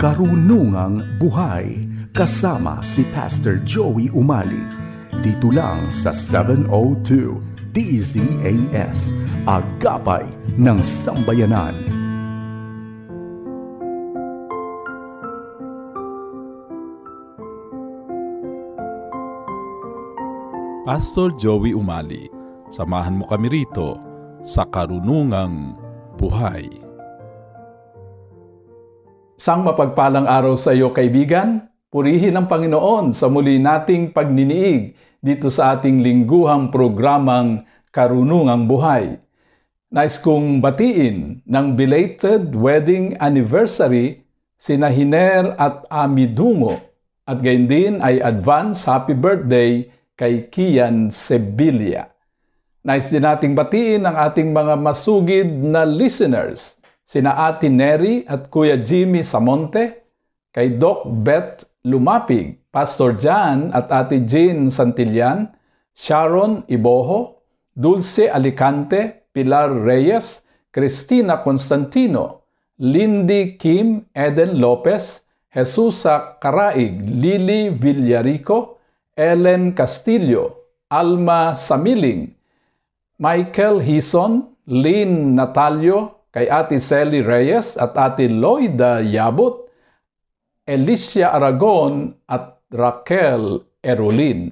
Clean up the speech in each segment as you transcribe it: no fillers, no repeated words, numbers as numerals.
Karunungang Buhay kasama si Pastor Joey Umali. Dito lang sa 702 DZAS, Agapay ng Sambayanan. Pastor Joey Umali, samahan mo kami rito sa Karunungang Buhay. Isang mapagpalang araw sa iyo, kaibigan. Purihin ang Panginoon sa muli nating pagniniig dito sa ating lingguhang programang Karunungang Buhay. Nais kong batiin ng belated wedding anniversary sina Hiner at Ami Dungo, at gayon din ay advance happy birthday kay Kian Sevilla. Nais din nating batiin ang ating mga masugid na listeners, sina Ate Neri at Kuya Jimmy Samonte, kay Doc Beth Lumapig, Pastor Jan at Ate Jean Santillan, Sharon Iboho, Dulce Alicante, Pilar Reyes, Cristina Constantino, Lindy Kim Eden Lopez, Jesusa Caraig, Lily Villarico, Ellen Castillo, Alma Samiling, Michael Hison, Lynn Natalio, kay Ate Sally Reyes at Ate Loida Yabut, Alicia Aragon at Raquel Erolin.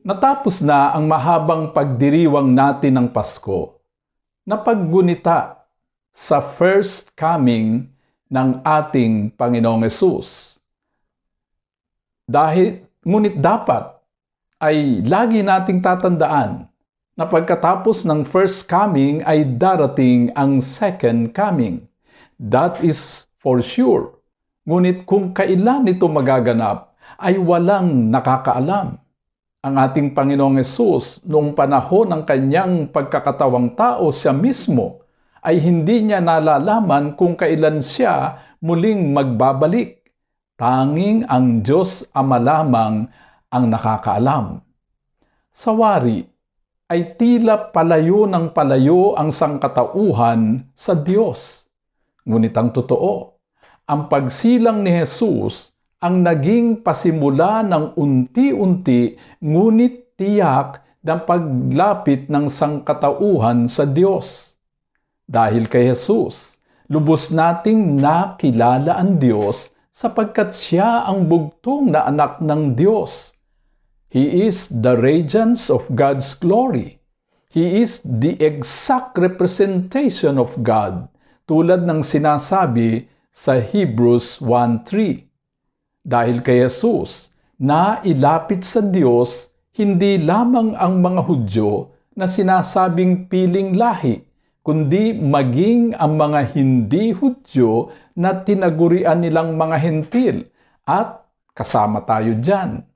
Natapos na ang mahabang pagdiriwang natin ng Pasko, napaggunita sa first coming ng ating Panginoong Hesus. Ngunit dapat ay lagi nating tatandaan na pagkatapos ng first coming ay darating ang second coming. That is for sure. Ngunit kung kailan ito magaganap ay walang nakakaalam. Ang ating Panginoong Hesus, noong panahon ng kanyang pagkakatawang tao, siya mismo ay hindi niya nalalaman kung kailan siya muling magbabalik. Tanging ang Diyos Ama lamang ang nakakaalam. Sa wari ay tila palayo ng palayo ang sangkatauhan sa Diyos. Ngunit ang totoo, ang pagsilang ni Jesus ang naging pasimula ng unti-unti ngunit tiyak ng paglapit ng sangkatauhan sa Diyos. Dahil kay Jesus, Lubos nating nakilala ang Diyos sapagkat siya ang bugtong na anak ng Diyos. He is the radiance of God's glory. He is the exact representation of God, tulad ng sinasabi sa Hebrews 1:3. Dahil kay Jesus, nailapit sa Diyos hindi lamang ang mga Hudyo na sinasabing piling lahi, kundi maging ang mga hindi Hudyo na tinagurian nilang mga hentil, at kasama tayo dyan.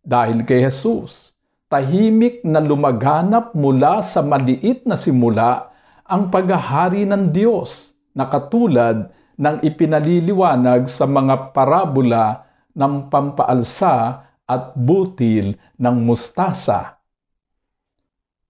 Dahil kay Jesus, tahimik na lumaganap mula sa maliit na simula ang paghahari ng Diyos na katulad ng ipinaliliwanag sa mga parabola ng pampaalsa at butil ng mustasa.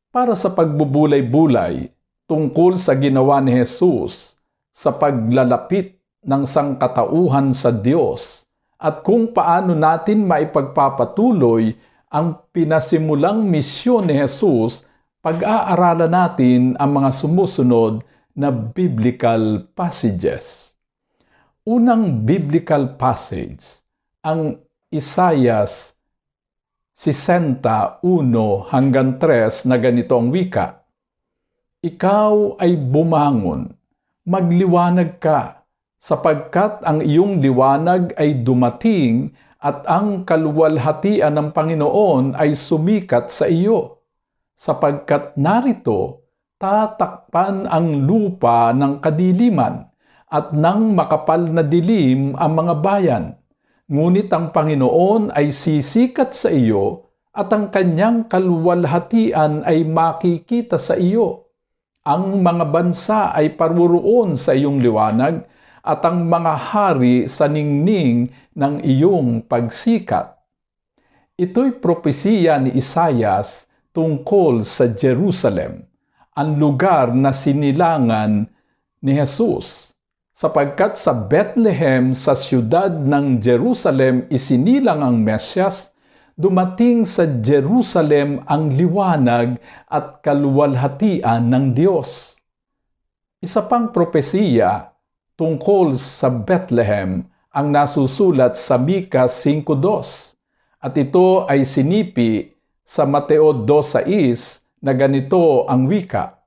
Para sa pagbubulay-bulay tungkol sa ginawa ni Jesus sa paglalapit ng sangkatauhan sa Diyos at kung paano natin maipagpapatuloy ang pinasimulang misyon ni Jesus, pag-aaralan natin ang mga sumusunod na biblical passages. Unang biblical passage, ang Isaiah 61:1-3 na ganito ang wika. Ikaw ay bumangon, magliwanag ka, sapagkat ang iyong liwanag ay dumating at ang kaluwalhatian ng Panginoon ay sumikat sa iyo. Sapagkat narito, tatakpan ang lupa ng kadiliman at ng makapal na dilim ang mga bayan. Ngunit ang Panginoon ay sisikat sa iyo at ang kanyang kaluwalhatian ay makikita sa iyo. Ang mga bansa ay paruroon sa iyong liwanag at ang mga hari sa ningning ng iyong pagsikat. Ito'y propesiya ni Isaias tungkol sa Jerusalem, ang lugar na sinilangan ni Jesus. Sapagkat sa Bethlehem, sa siyudad ng Jerusalem, isinilang ang Mesyas, dumating sa Jerusalem ang liwanag at kaluwalhatian ng Diyos. Isa pang propesiya tungkol sa Bethlehem ang nasusulat sa Mika 5:2, at ito ay sinipi sa Mateo 2:6 na ganito ang wika.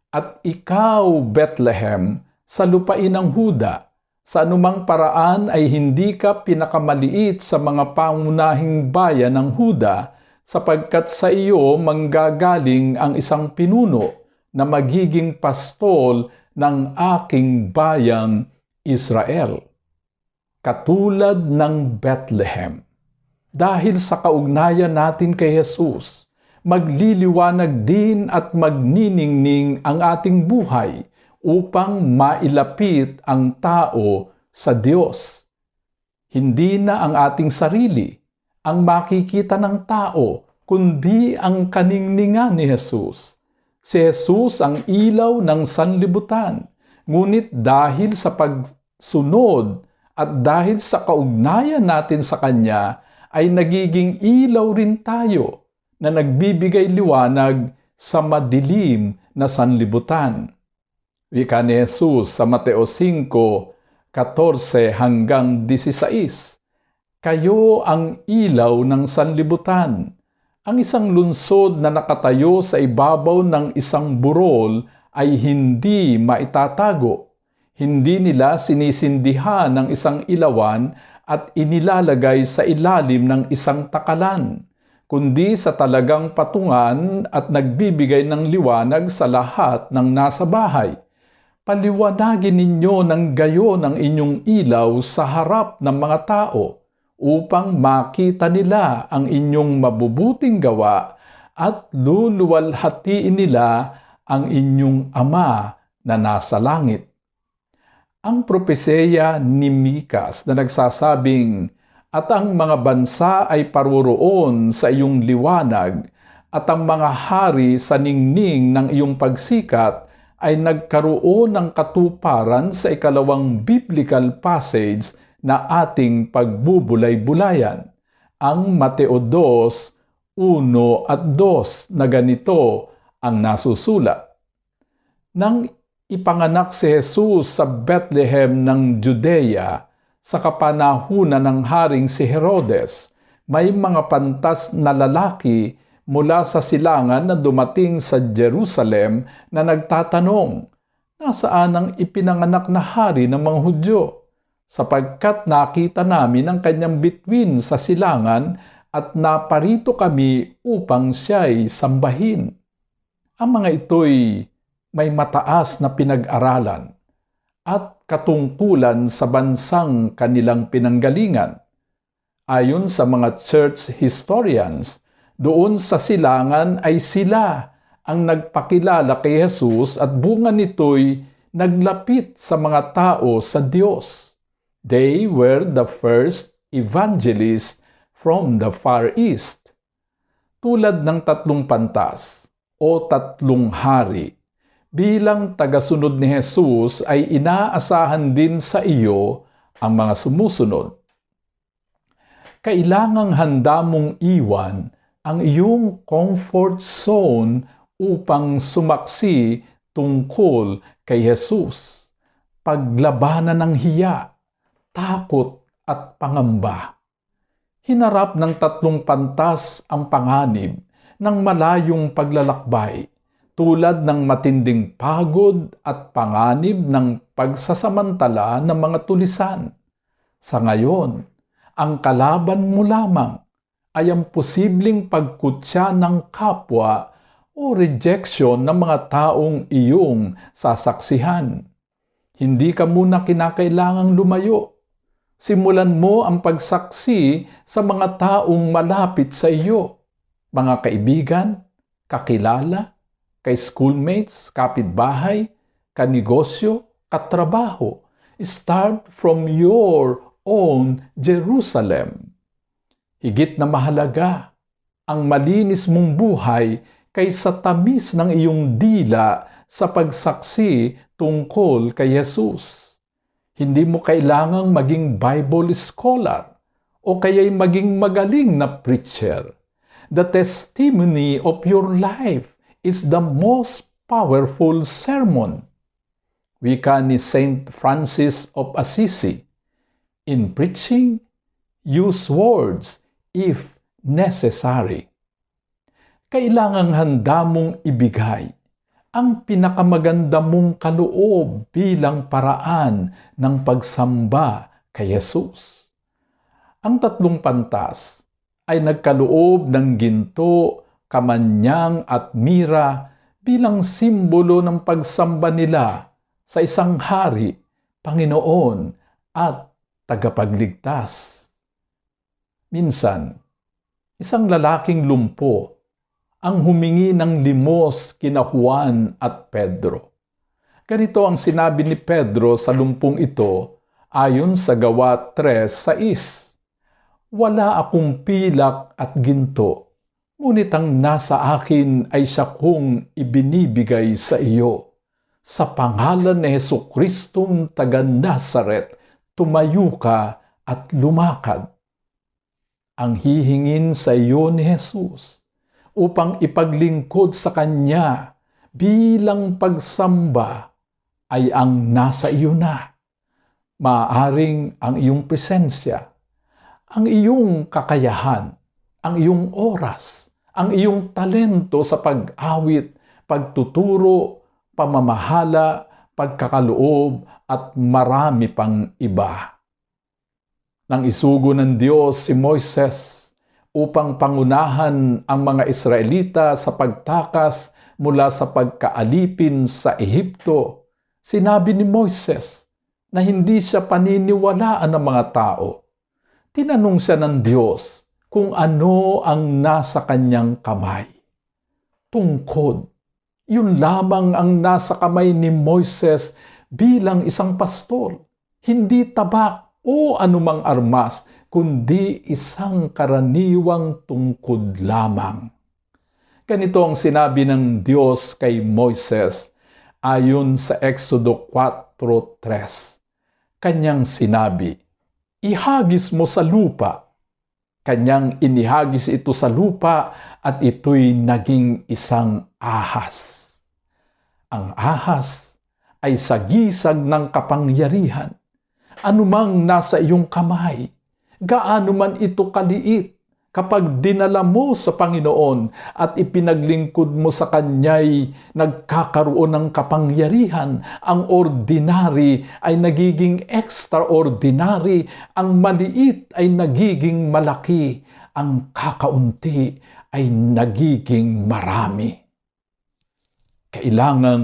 At ikaw, Bethlehem, sa lupain ng Huda, sa anumang paraan ay hindi ka pinakamaliit sa mga pangunahing bayan ng Huda, sapagkat sa iyo manggagaling ang isang pinuno na magiging pastol ng aking bayang Israel. Katulad ng Bethlehem, dahil sa kaugnayan natin kay Jesus, magliliwanag din at magniningning ang ating buhay upang mailapit ang tao sa Diyos. Hindi na ang ating sarili ang makikita ng tao, kundi ang kaningningan ni Jesus. Si Jesus ang ilaw ng sanlibutan, ngunit dahil sa pagsunod at dahil sa kaugnayan natin sa Kanya, ay nagiging ilaw rin tayo na nagbibigay liwanag sa madilim na sanlibutan. Wika ni Jesus sa Mateo 5:14-16. Kayo ang ilaw ng sanlibutan. Ang isang lunsod na nakatayo sa ibabaw ng isang burol ay hindi maitatago. Hindi nila sinisindihan ng isang ilawan at inilalagay sa ilalim ng isang takalan, kundi sa talagang patungan at nagbibigay ng liwanag sa lahat ng nasa bahay. Paliwanagin ninyo ng gayon ang inyong ilaw sa harap ng mga tao upang makita nila ang inyong mabubuting gawa at luluwalhatiin nila ang inyong Ama na nasa langit. Ang propesya ni Mikas na nagsasabing, at ang mga bansa ay paruroon sa iyong liwanag at ang mga hari sa ningning ng iyong pagsikat ay nagkaroon ng katuparan sa ikalawang biblical passage na ating pagbubulay-bulayan, ang Mateo 2:1-2 na ganito ang nasusulat. Nang Ipanganak si Jesus sa Bethlehem ng Judea sa kapanahunan ng haring si Herodes. May mga pantas na lalaki mula sa silangan na dumating sa Jerusalem na nagtatanong, nasaan ang ipinanganak na hari ng mga Hudyo? Sapagkat nakita namin ang kanyang bituin sa silangan at naparito kami upang siya'y sambahin. Ang mga ito'y may mataas na pinag-aralan at katungkulan sa bansang kanilang pinanggalingan. Ayon sa mga church historians, doon sa silangan ay sila ang nagpakilala kay Jesus at bunga nito'y naglapit sa mga tao sa Diyos. They were the first evangelists from the Far East. Tulad ng tatlong pantas o tatlong hari, bilang tagasunod ni Jesus ay inaasahan din sa iyo ang mga sumusunod. Kailangang handa mong iwan ang iyong comfort zone upang sumaksi tungkol kay Jesus. Paglabanan ng hiya, takot at pangamba. Hinarap ng tatlong pantas ang panganib ng malayong paglalakbay, tulad ng matinding pagod at panganib ng pagsasamantala ng mga tulisan. Sa ngayon, ang kalaban mo lamang ay ang posibleng pagkutya ng kapwa o rejection ng mga taong iyong sasaksihan. Hindi ka muna kinakailangang lumayo. Simulan mo ang pagsaksi sa mga taong malapit sa iyo, mga kaibigan, kakilala, kay schoolmates, kapitbahay, kanegosyo, katrabaho. Start from your own Jerusalem. Higit na mahalaga ang malinis mong buhay kaysa tamis ng iyong dila sa pagsaksi tungkol kay Jesus. Hindi mo kailangang maging Bible scholar o kaya'y maging magaling na preacher. The testimony of your life is the most powerful sermon. Wika ni Saint Francis of Assisi, in preaching, use words if necessary. Kailangang handa mong ibigay ang pinakamaganda mong kaloob bilang paraan ng pagsamba kay Jesus. Ang tatlong pantas ay nagkaloob ng ginto, kamanyang at mira bilang simbolo ng pagsamba nila sa isang hari, Panginoon at tagapagligtas. Minsan, isang lalaking lumpo ang humingi ng limos kina Juan at Pedro. Ganito ang sinabi ni Pedro sa lumpong ito ayon sa Gawa 3:6. Wala akong pilak at ginto, ngunit ang nasa akin ay siya kong ibinibigay sa iyo. Sa pangalan ni Jesucristong taga Nazaret, tumayo ka at lumakad. Ang hihingin sa iyo ni Jesus upang ipaglingkod sa Kanya bilang pagsamba ay ang nasa iyo na. Maaaring ang iyong presensya, ang iyong kakayahan, ang iyong oras, ang iyong talento sa pag-awit, pagtuturo, pamamahala, pagkakaloob, at marami pang iba. Nang isugo ng Diyos si Moises upang pangunahan ang mga Israelita sa pagtakas mula sa pagkaalipin sa Ehipto, sinabi ni Moises na hindi siya paniniwalaan ng mga tao. Tinanong siya ng Diyos kung ano ang nasa kanyang kamay. Tungkod. Yun lamang ang nasa kamay ni Moises bilang isang pastor. Hindi tabak o anumang armas, kundi isang karaniwang tungkod lamang. Ganito ang sinabi ng Diyos kay Moises ayon sa Exodo 4:3. Kanyang sinabi, ihagis mo sa lupa. Kanyang inihagis ito sa lupa at ito'y naging isang ahas. Ang ahas ay sagisag ng kapangyarihan. Anumang nasa iyong kamay, gaano man ito kaliit, kapag dinala mo sa Panginoon at ipinaglingkod mo sa Kanya'y nagkakaroon ng kapangyarihan, ang ordinary ay nagiging extraordinary, ang maliit ay nagiging malaki, ang kakaunti ay nagiging marami. Kailangan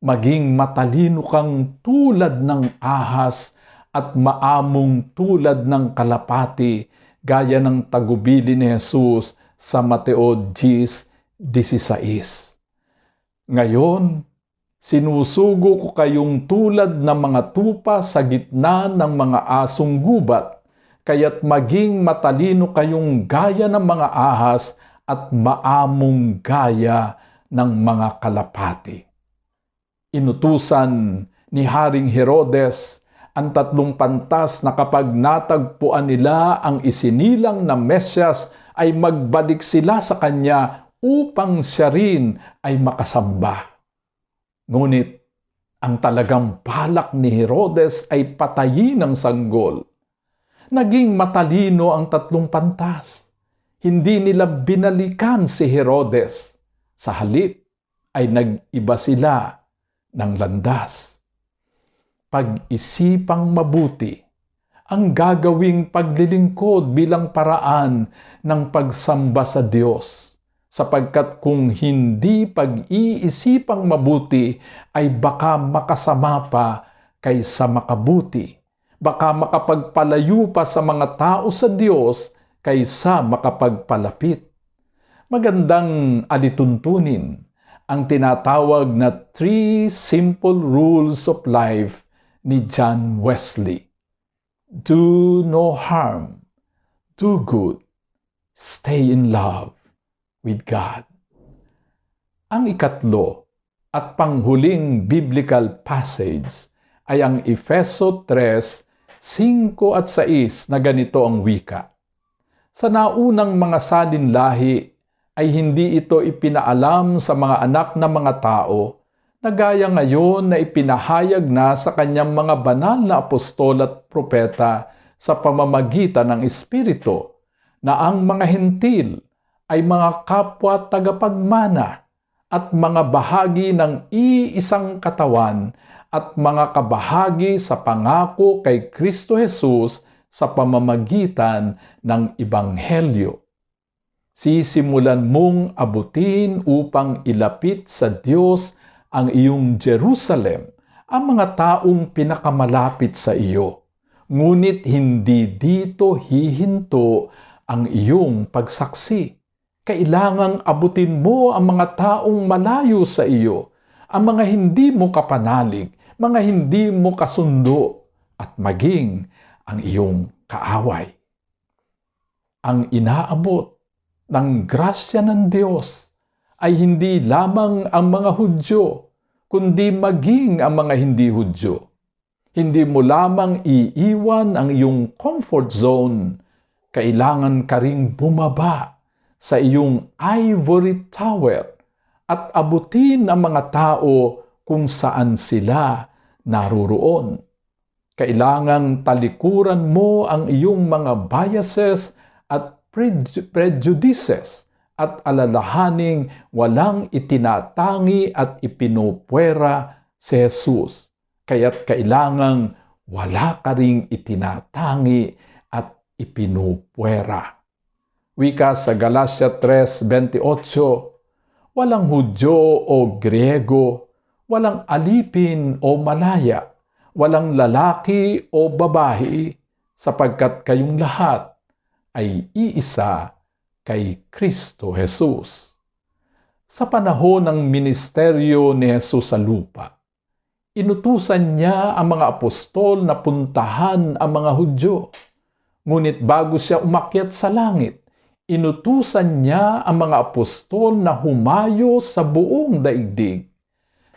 maging matalino kang tulad ng ahas at maamong tulad ng kalapati, gaya ng tagubili ni Jesus sa Mateo 10:16. Ngayon, sinusugo ko kayong tulad ng mga tupa sa gitna ng mga asong gubat, kaya't maging matalino kayong gaya ng mga ahas at maamong gaya ng mga kalapati. Inutusan ni Haring Herodes ang 3 pantas na kapag natagpuan nila ang isinilang na Mesyas ay magbalik sila sa kanya upang siya rin ay makasamba. Ngunit ang talagang balak ni Herodes ay patayin ang sanggol. Naging matalino ang 3 pantas. Hindi nila binalikan si Herodes. Sa halip ay nag-iba sila ng landas. Pag-isipang mabuti ang gagawing paglilingkod bilang paraan ng pagsamba sa Diyos, sapagkat kung hindi pag-iisipang mabuti ay baka makasama pa kaysa makabuti, baka makapagpalayo pa sa mga tao sa Diyos kaysa makapagpalapit. Magandang alituntunin ang tinatawag na 3 Simple Rules of Life ni John Wesley. Do no harm, do good, stay in love with God. Ang ikatlo at panghuling biblical passage ay ang Efeso 3:5 at 6 na ganito ang wika. Sa naunang mga salinlahi ay hindi ito ipinaalam sa mga anak ng mga tao na gaya ngayon na ipinahayag na sa kanyang mga banal na apostol at propeta sa pamamagitan ng Espiritu na ang mga hentil ay mga kapwa tagapagmana at mga bahagi ng iisang katawan at mga kabahagi sa pangako kay Kristo Jesus sa pamamagitan ng Ebanghelyo. Sisimulan mong abutin upang ilapit sa Diyos ang iyong Jerusalem, ang mga taong pinakamalapit sa iyo. Ngunit hindi dito hihinto ang iyong pagsaksi. Kailangang abutin mo ang mga taong malayo sa iyo, ang mga hindi mo kapanalig, mga hindi mo kasundo, at maging ang iyong kaaway. Ang inaabot ng grasya ng Diyos ay hindi lamang ang mga Hudyo, kundi maging ang mga hindi Hudyo. Hindi mo lamang iiwan ang iyong comfort zone. Kailangan ka ring bumaba sa iyong ivory tower at abutin ang mga tao kung saan sila naruroon. Kailangang talikuran mo ang iyong mga biases at prejudices at alalahaning walang itinatangi at ipinupwera si Jesus. Kaya't kailangang wala ka ring itinatangi at ipinupwera. Wika sa Galatia 3:28, walang Hudyo o Griego, walang alipin o malaya, walang lalaki o babae, sapagkat kayong lahat ay iisa kay Kristo Jesus. Sa panahon ng ministeryo ni Jesus sa lupa, inutusan niya ang mga apostol na puntahan ang mga Hudyo. Ngunit bago siya umakyat sa langit, inutusan niya ang mga apostol na humayo sa buong daigdig.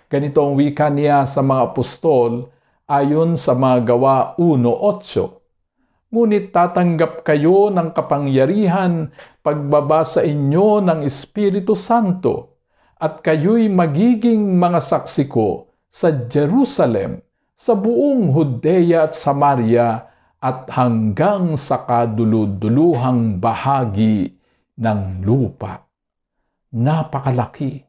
Ganito ang wika niya sa mga apostol ayon sa mga Gawa 1:8. Ngunit tatanggap kayo ng kapangyarihan pagbaba sa inyo ng Espiritu Santo, at kayo'y magiging mga saksi ko sa Jerusalem, sa buong Judea at Samaria at hanggang sa kaduluduluhang bahagi ng lupa. Napakalaki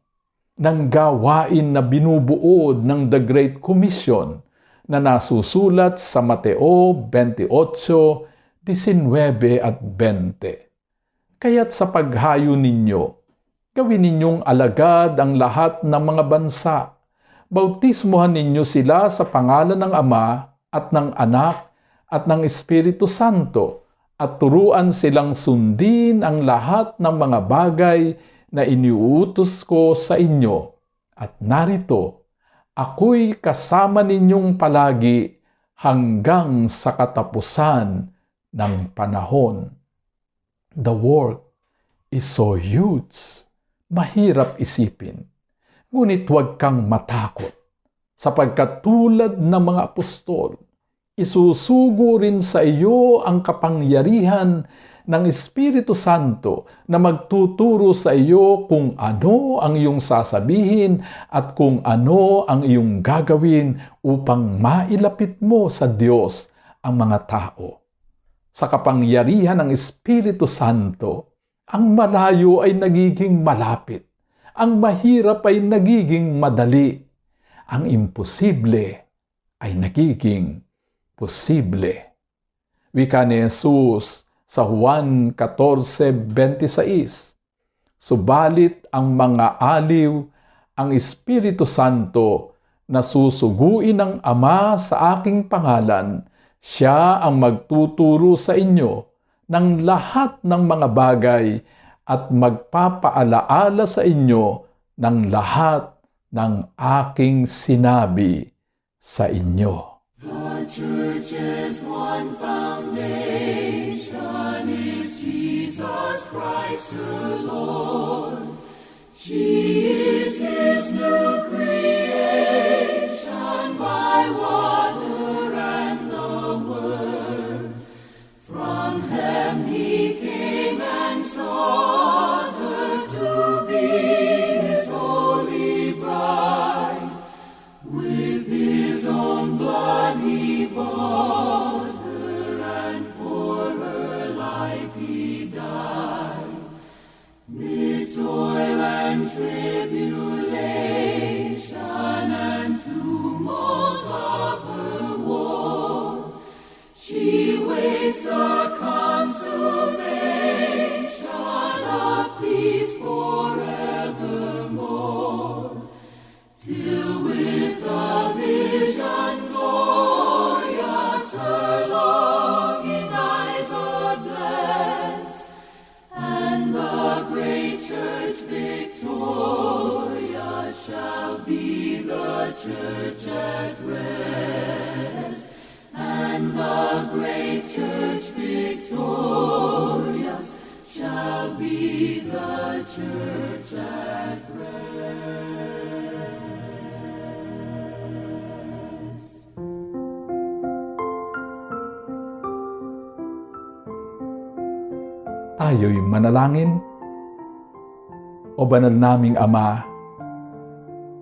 ng gawain na binubuod ng The Great Commission na nasusulat sa Mateo 28, 19 at 20. Kaya't sa paghayo ninyo, gawin ninyong alagad ang lahat ng mga bansa. Bautismuhan ninyo sila sa pangalan ng Ama at ng Anak at ng Espiritu Santo at turuan silang sundin ang lahat ng mga bagay na iniuutos ko sa inyo. At narito, ako'y kasama ninyong palagi hanggang sa katapusan ng panahon. The work is so huge, mahirap isipin. Ngunit huwag kang matakot, sapagkat tulad ng mga apostol, isusugo rin sa iyo ang kapangyarihan ng Espiritu Santo na magtuturo sa iyo kung ano ang iyong sasabihin at kung ano ang iyong gagawin upang mailapit mo sa Diyos ang mga tao. Sa kapangyarihan ng Espiritu Santo, ang malayo ay nagiging malapit. Ang mahirap ay nagiging madali. Ang imposible ay nagiging posible. Wika ni Jesus sa Juan 14:26, subalit ang mga aliw, ang Espiritu Santo na susuguin ng Ama sa aking pangalan, siya ang magtuturo sa inyo ng lahat ng mga bagay at magpapaalaala sa inyo ng lahat ng aking sinabi sa inyo. The church is one foundation, is Jesus Christ her Lord. She is his new creation by water and the word. From him he came and sought her to be his holy bride. With his own blood he bought her, and for her life he died. Mid toil and tribulation and tumult of her war, she waits the consummation of peace forevermore, till with the vision glorious her longing eyes are blessed, and the great church victorious shall be the church at rest, and the great church victorious shall be the church at rest. Tayo'y manalangin. O banal naming Ama,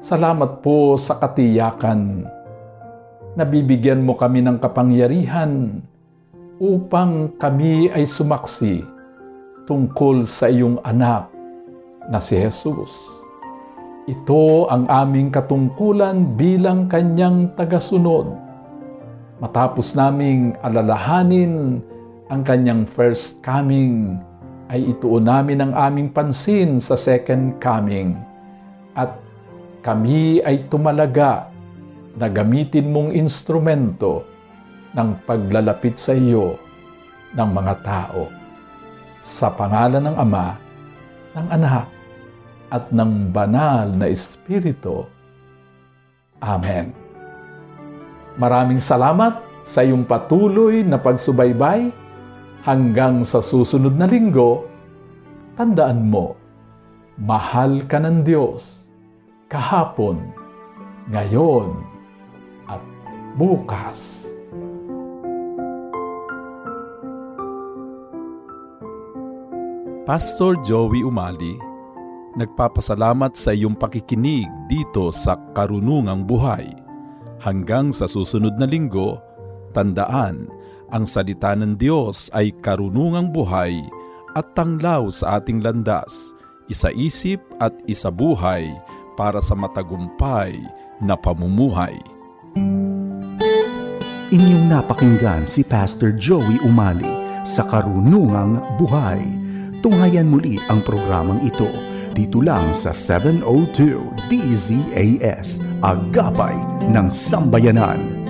salamat po sa katiyakan na bibigyan mo kami ng kapangyarihan upang kami ay sumaksi tungkol sa iyong anak na si Jesus. Ito ang aming katungkulan bilang kanyang tagasunod. Matapos naming alalahanin ang kanyang first coming, ay ituon namin ang aming pansin sa second coming. At kami ay tumalaga na gamitin mong instrumento ng paglalapit sa iyo ng mga tao. Sa pangalan ng Ama, ng Anak, at ng Banal na Espiritu. Amen. Maraming salamat sa iyong patuloy na pagsubaybay. Hanggang sa susunod na linggo, tandaan mo, mahal ka ng Diyos kahapon, ngayon, at bukas. Pastor Joey Umali, nagpapasalamat sa iyong pakikinig dito sa Karunungang Buhay. Hanggang sa susunod na linggo, tandaan, ang salita ng Diyos ay karunungang buhay at tanglaw sa ating landas, isa-isip at isa-buhay para sa matagumpay na pamumuhay. Inyong napakinggan si Pastor Joey Umali sa Karunungang Buhay. Tunghayan muli ang programang ito dito lang sa 702 DZAS, Agapay ng Sambayanan.